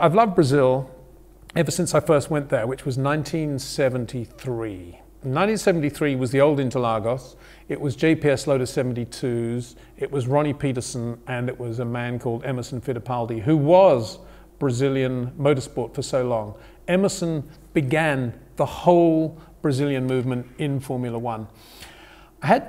I've loved Brazil ever since I first went there, which was 1973. 1973 was the old Interlagos. It was JPS Lotus 72s. It was Ronnie Peterson, and it was a man called Emerson Fittipaldi, who was Brazilian motorsport for so long. Emerson began the whole Brazilian movement in Formula One. I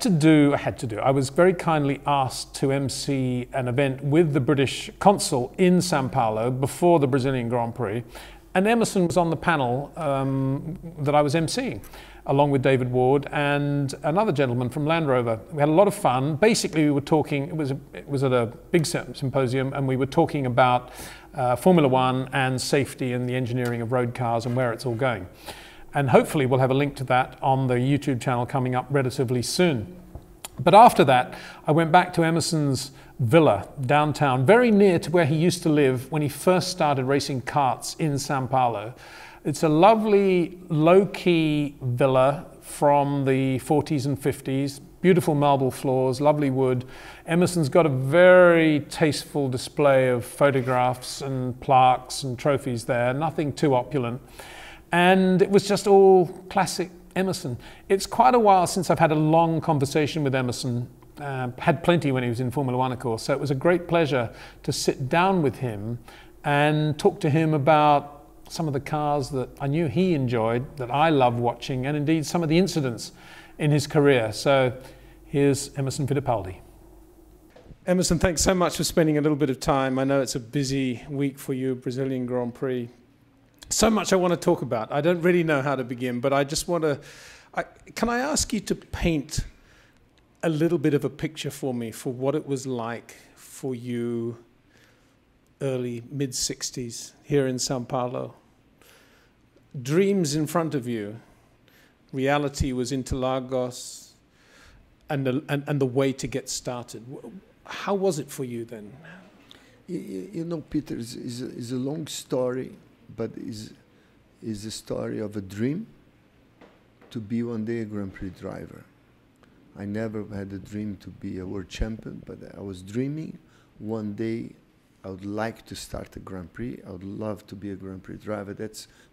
was very kindly asked to MC an event with the British consul in Sao Paulo before the Brazilian Grand Prix, and Emerson was on the panel that I was MCing, along with David Ward and another gentleman from Land Rover. We had a lot of fun. Basically, we were talking, it was at a big symposium, and we were talking about Formula One and safety and the engineering of road cars and where it's all going. And hopefully we'll have a link to that on the YouTube channel coming up relatively soon. But after that, I went back to Emerson's villa downtown, very near to where he used to live when he first started racing karts in Sao Paulo. It's a lovely, low-key villa from the 40s and 50s, beautiful marble floors, lovely wood. Emerson's got a very tasteful display of photographs and plaques and trophies there, nothing too opulent. And it was just all classic Emerson. It's quite a while since I've had a long conversation with Emerson. Had plenty when he was in Formula One, of course. So it was a great pleasure to sit down with him and talk to him about some of the cars that I knew he enjoyed, that I loved watching, and indeed some of the incidents in his career. So here's Emerson Fittipaldi. Emerson, thanks so much for spending a little bit of time. I know it's a busy week for you, Brazilian Grand Prix. So much I want to talk about. I don't really know how to begin, but I just want to... can I ask you to paint a little bit of a picture for me for what it was like for you early, mid-60s here in Sao Paulo? Dreams in front of you. Reality was Interlagos and the way to get started. How was it for you then? You know, Peter, it's a long story, but is a story of a dream to be one day a Grand Prix driver. I never had a dream to be a world champion, but I was dreaming one day I would like to start a Grand Prix. I would love to be a Grand Prix driver.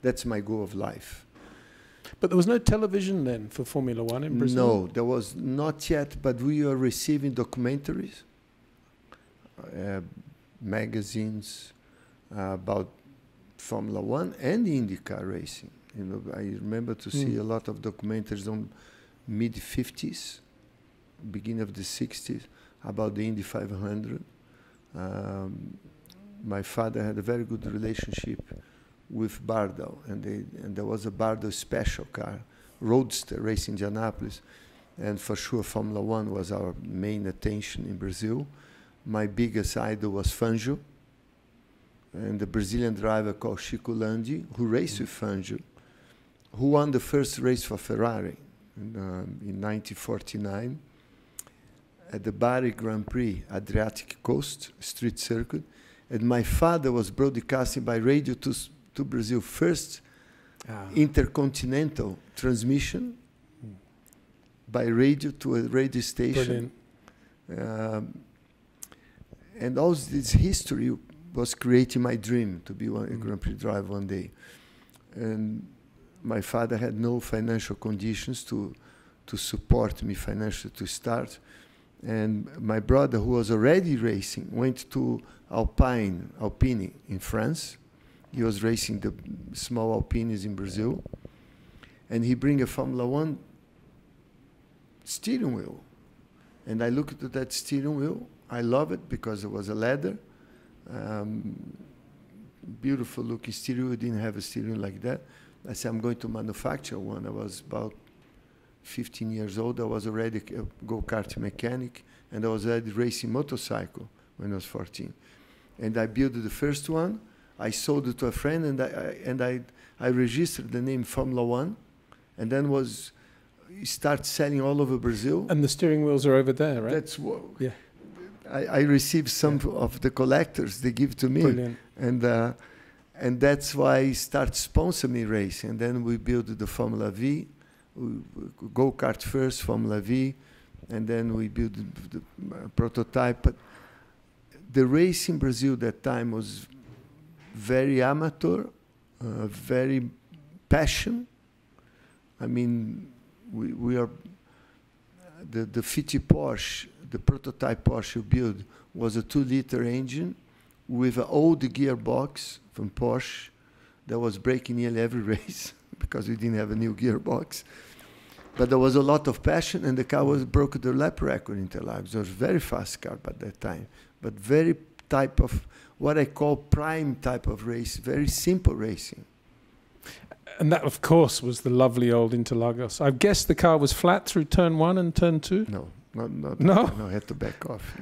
That's my goal of life. But there was no television then for Formula One in Brazil? No, there was not yet, but we were receiving documentaries, magazines about Formula One and IndyCar racing. You know, I remember to see a lot of documentaries on mid-50s, beginning of the 60s, about the Indy 500. My father had a very good relationship with Bardo, and there was a Bardo special car, Roadster, racing Indianapolis, and for sure Formula One was our main attention in Brazil. My biggest idol was Fangio, and a Brazilian driver called Chico Landi, who raced with Fangio, who won the first race for Ferrari in 1949 at the Bari Grand Prix, Adriatic Coast, street circuit. And my father was broadcasting by radio to Brazil, first intercontinental transmission by radio to a radio station. And all this history was creating my dream to be a Grand Prix driver one day. And my father had no financial conditions to support me financially to start. And my brother, who was already racing, went to Alpine in France. He was racing the small Alpines in Brazil. And he bring a Formula One steering wheel. And I looked at that steering wheel. I love it because it was a leather. Beautiful looking steering wheel. Didn't have a steering wheel like that. I said, I'm going to manufacture one. I was about 15 years old. I was already a go-kart mechanic, and I was already racing motorcycle when I was 14. And I built the first one. I sold it to a friend, and I registered the name Formula One, and then start selling all over Brazil. And the steering wheels are over there, right? That's what. Yeah. I received some of the collectors. They give to me. Brilliant. And that's why I start sponsoring me racing. And then we built the Formula V. Go-kart first, Formula V, and then we built the prototype. But the race in Brazil that time was very amateur, very passion. I mean, we are the Fitti Porsche, the prototype Porsche we built was a 2-liter engine with an old gearbox from Porsche that was breaking nearly every race because we didn't have a new gearbox. But there was a lot of passion, and the car broke the lap record in Interlagos. It was a very fast car by that time, but very type of what I call prime type of race, very simple racing. And that, of course, was the lovely old Interlagos. I guess the car was flat through turn 1 and turn 2? No, no, I had to back off.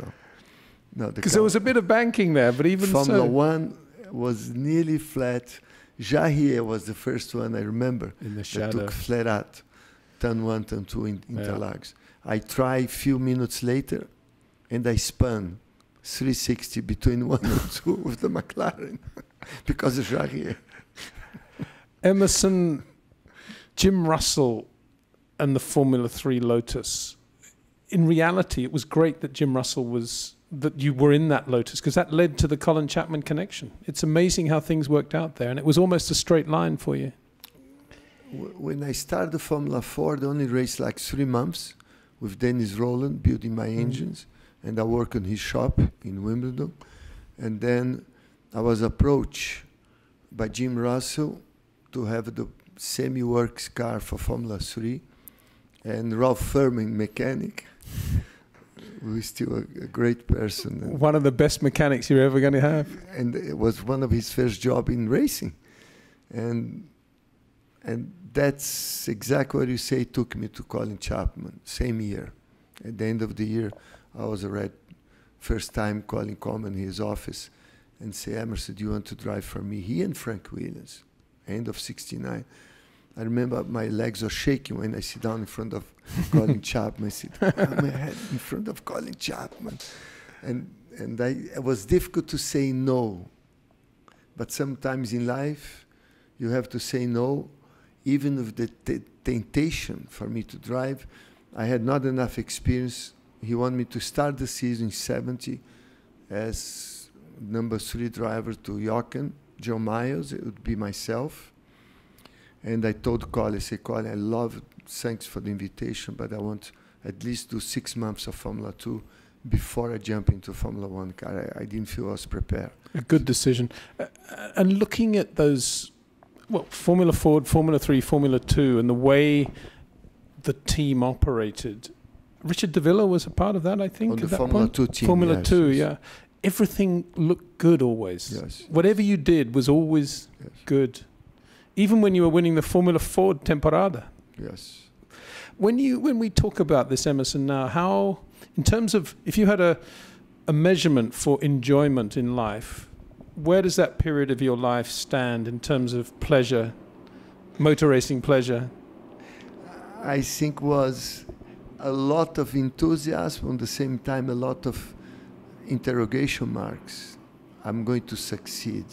No, because there was a bit of banking there, but even Formula 1 was nearly flat. Jahier was the first one I remember in the shadow. That took flat out, turn 1, turn 2 in Interlagos. I tried a few minutes later, and I spun 360 between 1 and 2 with the McLaren because of Jahier. Emerson, Jim Russell, and the Formula 3 Lotus. In reality, it was great that Jim Russell that you were in that Lotus, because that led to the Colin Chapman connection. It's amazing how things worked out there, and it was almost a straight line for you. When I started Formula 4, I only raced like 3 months with Dennis Rowland building my engines, and I worked in his shop in Wimbledon. And then I was approached by Jim Russell to have the semi-works car for Formula 3, and Ralph Furman, mechanic, who is still a great person. One of the best mechanics you're ever going to have. And it was one of his first job in racing. And that's exactly what you say took me to Colin Chapman, same year. At the end of the year, I was already first time Colin come in his office and say, Emerson, do you want to drive for me? He and Frank Williams, end of 69. I remember my legs are shaking when I sit down in front of Colin Chapman. I sit on my head in front of Colin Chapman. And it was difficult to say no. But sometimes in life, you have to say no, even if the temptation for me to drive. I had not enough experience. He wanted me to start the season in 70 as number 3 driver to Jochen, Joe Miles. It would be myself. And I told Colin, I said, Colin, I love, thanks for the invitation, but I want at least do 6 months of Formula 2 before I jump into Formula 1 car. I didn't feel I was prepared. A good decision. And looking at those, well, Formula Ford, Formula 3, Formula 2, and the way the team operated, Richard De Villa was a part of that, I think, on at the that Formula point? 2 team. Formula yes, 2, yes. yeah. Everything looked good always. Yes. Whatever you did was always good. Even when you were winning the Formula Ford Temporada. Yes. When we talk about this, Emerson, now, how, in terms of, if you had a measurement for enjoyment in life, where does that period of your life stand in terms of pleasure, motor racing pleasure? I think was a lot of enthusiasm, at the same time a lot of interrogation marks. I'm going to succeed.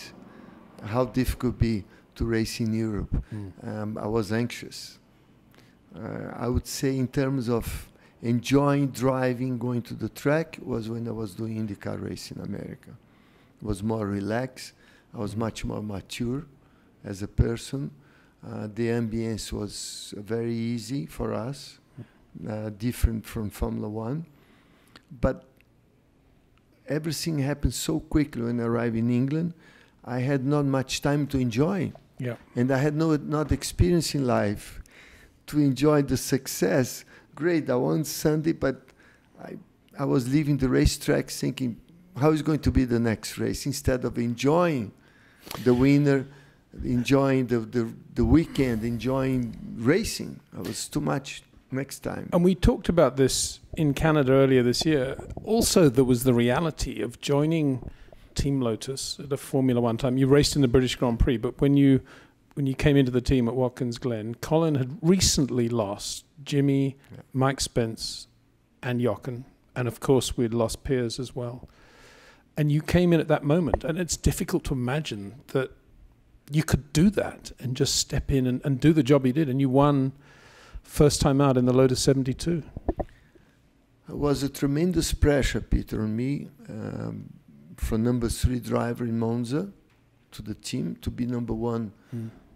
How difficult it be to race in Europe. I was anxious. I would say in terms of enjoying driving, going to the track, was when I was doing IndyCar race in America. It was more relaxed. I was much more mature as a person. The ambience was very easy for us, different from Formula 1. But everything happened so quickly when I arrived in England. I had not much time to enjoy. Yeah. And I had not experience in life to enjoy the success. Great, I won Sunday, but I was leaving the racetrack thinking, how is going to be the next race? Instead of enjoying the winner, enjoying the weekend, enjoying racing. It was too much next time. And we talked about this in Canada earlier this year. Also, there was the reality of joining Team Lotus at a Formula 1 time. You raced in the British Grand Prix, but when you came into the team at Watkins Glen, Colin had recently lost Jimmy, Mike Spence, and Jochen. And of course, we'd lost Piers as well. And you came in at that moment. And it's difficult to imagine that you could do that and just step in and do the job you did. And you won first time out in the Lotus 72. It was a tremendous pressure, Peter, on me. From number 3 driver in Monza, to the team to be number one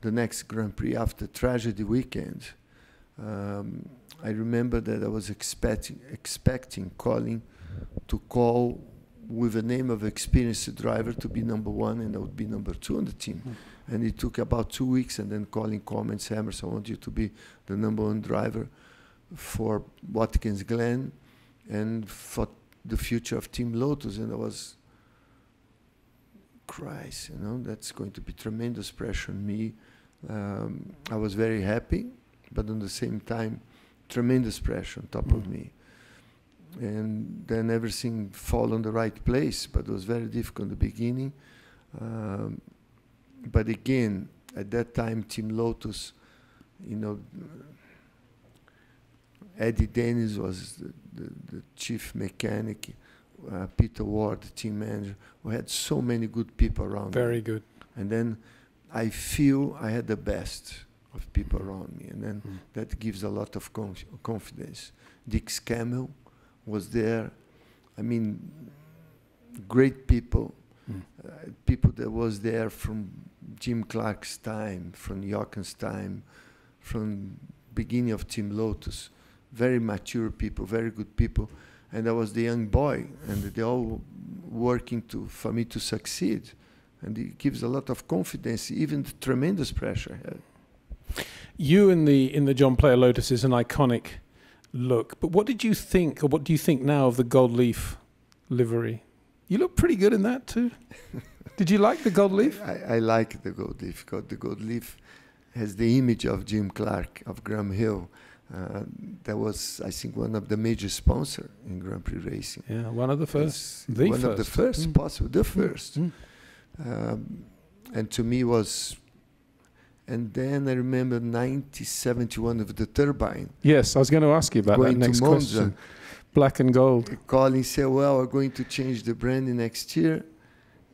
the next Grand Prix after tragedy weekend. I remember that I was expecting Colin to call with a name of experienced driver to be number one, and I would be number two on the team. And it took about 2 weeks, and then Colin comments, Emerson, I want you to be the number one driver for Watkins Glen and for the future of Team Lotus. And I was, Christ, that's going to be tremendous pressure on me. I was very happy, but at the same time, tremendous pressure on top of me. And then everything fall on the right place, but it was very difficult in the beginning. But again, at that time, Team Lotus, Eddie Dennis was the chief mechanic, Peter Ward, the team manager. We had so many good people around. Very good. And then I feel I had the best of people around me, and then that gives a lot of confidence. Dick Scammell was there. I mean, great people. People that was there from Jim Clark's time, from Jochem's time, from beginning of Team Lotus. Very mature people, very good people. And I was the young boy, and they all working for me to succeed. And it gives a lot of confidence, even the tremendous pressure I had. You in the John Player Lotus is an iconic look. But what did you think, or what do you think now of the Gold Leaf livery? You look pretty good in that too. Did you like the Gold Leaf? I like the Gold Leaf, because the Gold Leaf has the image of Jim Clark, of Graham Hill. That was, I think, one of the major sponsors in Grand Prix racing. Yeah, one of the first. One of the first, possibly the first. And to me was... And then I remember 1971 of the turbine. Yes, I was going to ask you about that next question. Black and gold. Colin said, well, we're going to change the branding next year.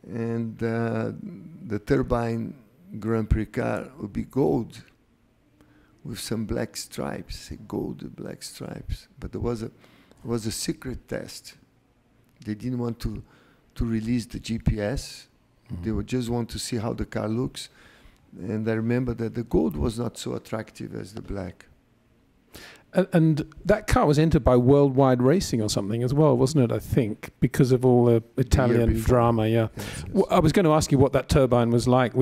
And the turbine Grand Prix car will be gold with some black stripes, gold with black stripes. But there was a secret test. They didn't want to release the GPS. They would just want to see how the car looks. And I remember that the gold was not so attractive as the black. And that car was entered by Worldwide Racing or something as well, wasn't it, I think, because of all the Italian drama, yeah. Yes. Well, I was going to ask you what that turbine was like.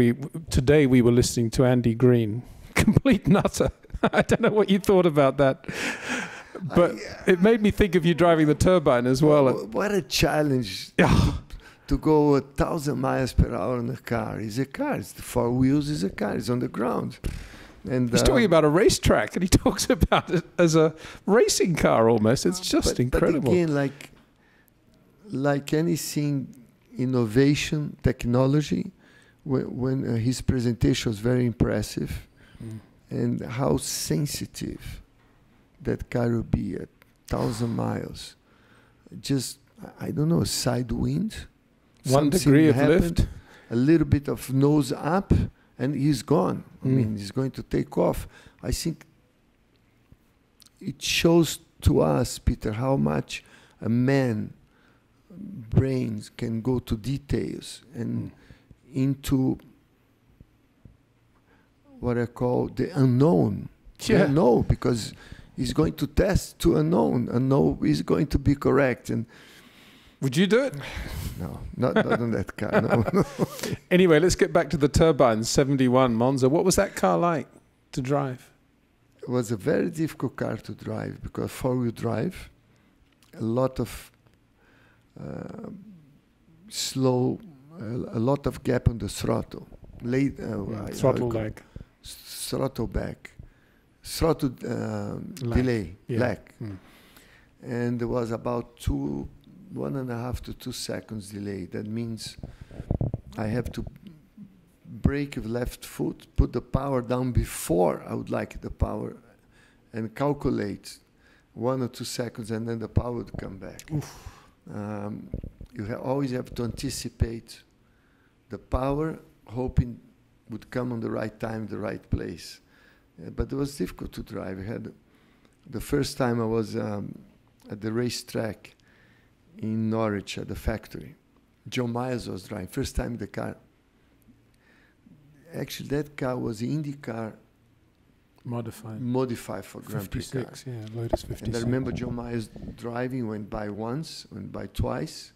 Today we were listening to Andy Green, complete nutter. I don't know what you thought about that. But it made me think of you driving the turbine as well. What a challenge to go 1,000 miles per hour in a car. It's a car. It's the 4 wheels. It's a car. It's on the ground. And he's talking about a racetrack, and he talks about it as a racing car almost. It's just incredible. But again, like anything, innovation, technology, when his presentation was very impressive, and how sensitive that car will be at 1,000 miles. Just, I don't know, side wind. 1 degree of lift. A little bit of nose up, and he's gone. I mean, he's going to take off. I think it shows to us, Peter, how much a man brains can go to details and into what I call the unknown. Yeah. No, because he's going to test to unknown, and no is going to be correct. And would you do it? No, not on that car. No. Anyway, let's get back to the turbine 71 Monza. What was that car like to drive? It was a very difficult car to drive because 4-wheel drive, a lot of slow, a lot of gap on the throttle. Throttle leg. Throttle back. Throttle delay, lag. And there was about 1.5 to 2 seconds delay. That means I have to brake with left foot, put the power down before I would like the power, and calculate 1 or 2 seconds, and then the power would come back. You always have to anticipate the power, hoping would come on the right time, the right place. But it was difficult to drive. I had the first time I was at the racetrack in Norwich at the factory. John Myers was driving. First time the car Actually, that car was the Indy car modified for Grand Prix car. 56, yeah, Lotus 56. And I remember John Myers driving, went by once, went by twice.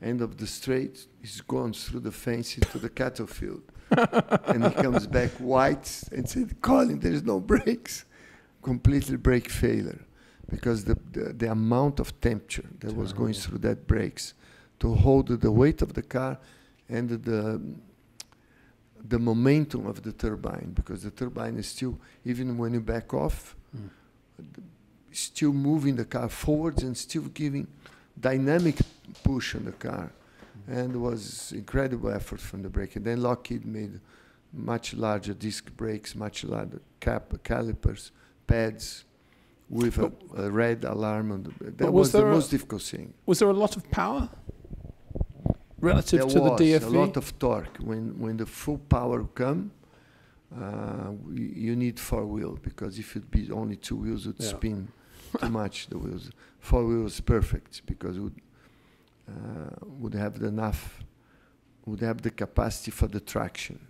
End of the straight, he's gone through the fence into the cattle field. And he comes back white and said, Colin, there is no brakes. Completely brake failure. Because the amount of temperature that was going through that brakes to hold the weight of the car and the momentum of the turbine, because the turbine is still, even when you back off, still moving the car forwards and still giving dynamic push on the car. And it was incredible effort from the brake. And then Lockheed made much larger disc brakes, much larger calipers, pads, with a red alarm. That was the most difficult thing. Was there a lot of power relative to the DFV? There was a lot of torque. When the full power come, you need 4 wheels, because if it be only 2 wheels, it would spin too much. The wheels, 4 wheels, perfect, because it would have enough, would have the capacity for the traction.